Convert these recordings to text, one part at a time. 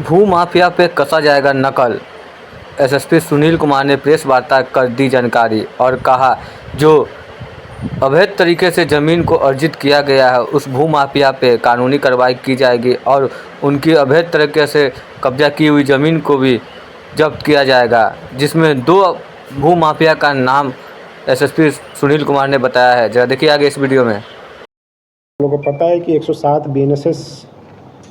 भू माफिया पे कसा जाएगा नकल। एसएसपी सुनील कुमार ने प्रेस वार्ता कर दी जानकारी और कहा, जो अवैध तरीके से ज़मीन को अर्जित किया गया है उस भू माफिया पे कानूनी कार्रवाई की जाएगी और उनकी अवैध तरीके से कब्जा की हुई ज़मीन को भी जब्त किया जाएगा, जिसमें 2 भू माफिया का नाम एसएसपी सुनील कुमार ने बताया है। जरा देखिए आगे इस वीडियो में। लोगों को पता है कि 107 बीएनएसएस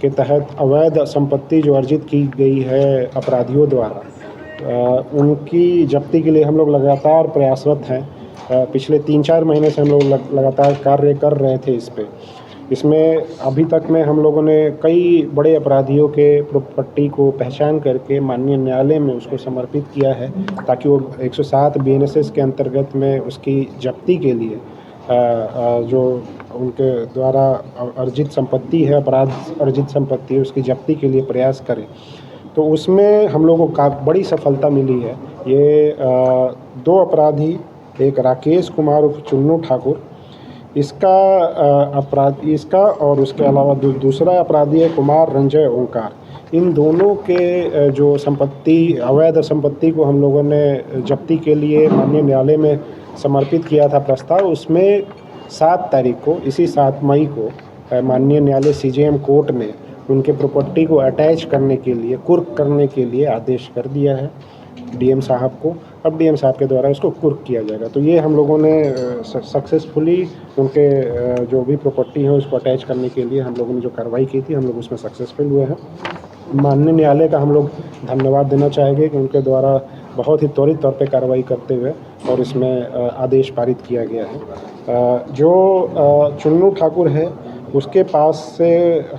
के तहत अवैध संपत्ति जो अर्जित की गई है अपराधियों द्वारा, उनकी जब्ती के लिए हम लोग लगातार प्रयासरत हैं। पिछले 3-4 महीने से हम लोग लगातार कार्य कर रहे थे इसमें अभी तक में हम लोगों ने कई बड़े अपराधियों के प्रॉपर्टी को पहचान करके माननीय न्यायालय में उसको समर्पित किया है, ताकि वो 107 बीएनएसएस के अंतर्गत में उसकी जब्ती के लिए जो उनके द्वारा अर्जित संपत्ति है, अपराध अर्जित संपत्ति है, उसकी जब्ती के लिए प्रयास करें। तो उसमें हम लोगों को बड़ी सफलता मिली है। ये 2 अपराधी, एक राकेश कुमार उर्फ चुन्नू ठाकुर, इसका और उसके अलावा दूसरा अपराधी है कुमार रंजय ओंकार। इन दोनों के जो संपत्ति, अवैध संपत्ति को हम लोगों ने जब्ती के लिए माननीय न्यायालय में समर्पित किया था प्रस्ताव। उसमें 7 तारीख को, इसी 7 मई को माननीय न्यायालय सीजेएम कोर्ट ने उनके प्रॉपर्टी को अटैच करने के लिए, कुर्क करने के लिए आदेश कर दिया है डीएम साहब को। अब डीएम साहब के द्वारा इसको कुर्क किया जाएगा। तो ये हम लोगों ने सक्सेसफुली उनके जो भी प्रॉपर्टी है उसको अटैच करने के लिए हम लोगों ने जो कार्रवाई की थी, हम लोग उसमें सक्सेसफुल हुए हैं। माननीय न्यायालय का हम लोग धन्यवाद देना चाहेंगे कि उनके द्वारा बहुत ही त्वरित तौर पे कार्रवाई करते हुए और इसमें आदेश पारित किया गया है। जो चुन्नू ठाकुर है, उसके पास से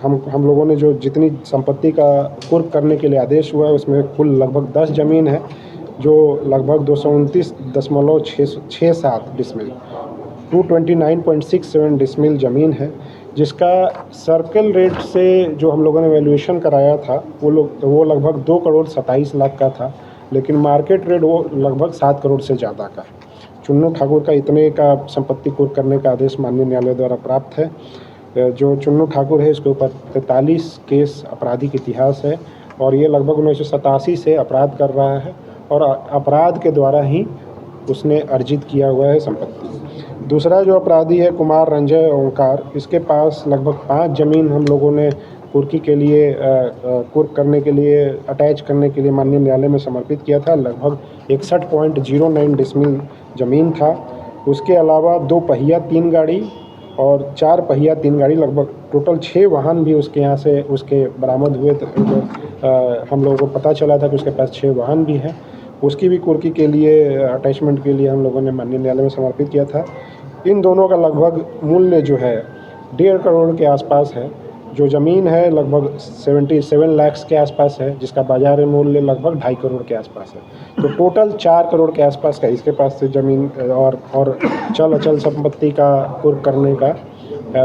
हम लोगों ने जो जितनी संपत्ति का कुर्क करने के लिए आदेश हुआ है उसमें कुल लगभग 10 ज़मीन है, जो लगभग 229.67 डिसमिल 229.67 डिसमिल ज़मीन है, जिसका सर्कल रेट से जो हम लोगों ने वैल्यूएशन कराया था वो लगभग 2 करोड़ 27 लाख का था, लेकिन मार्केट रेट वो लगभग 7 करोड़ से ज़्यादा का है। चुन्नू ठाकुर का इतने का संपत्ति कुर्क करने का आदेश माननीय न्यायालय द्वारा प्राप्त है। जो चुन्नू ठाकुर है, इसके ऊपर 43 केस आपराधिक इतिहास है और ये लगभग 1987 से अपराध कर रहा है और अपराध के द्वारा ही उसने अर्जित किया हुआ है संपत्ति। दूसरा जो अपराधी है कुमार रंजय ओंकार, इसके पास लगभग 5 ज़मीन हम लोगों ने कुर्की के लिए कुर्क करने के लिए, अटैच करने के लिए माननीय न्यायालय में समर्पित किया था। लगभग 61.09 डिसमिल ज़मीन था। उसके अलावा 2 पहिया 3 गाड़ी और 4 पहिया 3 गाड़ी, लगभग टोटल 6 वाहन भी उसके यहाँ से उसके बरामद हुए। तो हम लोगों को पता चला था कि उसके पास 6 वाहन भी हैं। उसकी भी कुर्की के लिए, अटैचमेंट के लिए हम लोगों ने माननीय न्यायालय में समर्पित किया था। इन दोनों का लगभग मूल्य जो है 1.5 करोड़ के आसपास है। जो ज़मीन है लगभग 77 लाख के आसपास है, जिसका बाजार मूल्य लगभग 2.5 करोड़ के आसपास है। तो टोटल 4 करोड़ के आसपास का इसके पास से ज़मीन और चल अचल संपत्ति का कुर्क करने का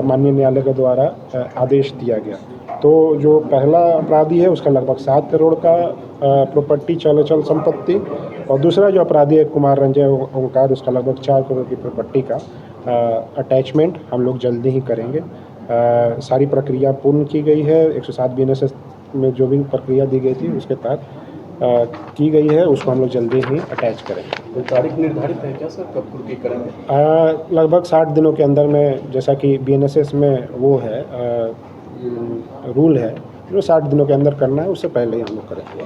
माननीय न्यायालय के द्वारा आदेश दिया गया। तो जो पहला अपराधी है उसका लगभग 7 करोड़ का प्रॉपर्टी, चल अचल संपत्ति, और दूसरा जो अपराधी है कुमार रंजय ओंकार, उसका लगभग 4 करोड़ की प्रॉपर्टी का अटैचमेंट हम लोग जल्दी ही करेंगे। सारी प्रक्रिया पूर्ण की गई है। 107 बीएनएसएस में जो भी प्रक्रिया दी गई थी उसके तहत की गई है, उसको हम लोग जल्दी ही अटैच करेंगे। कोई तारीख निर्धारित है क्या सर, कब कुर्की करेंगे? लगभग 60 दिनों के अंदर में, जैसा कि बीएनएसएस में वो है रूल है, जो 60 दिनों के अंदर करना है, उससे पहले ही हम लोग करेंगे।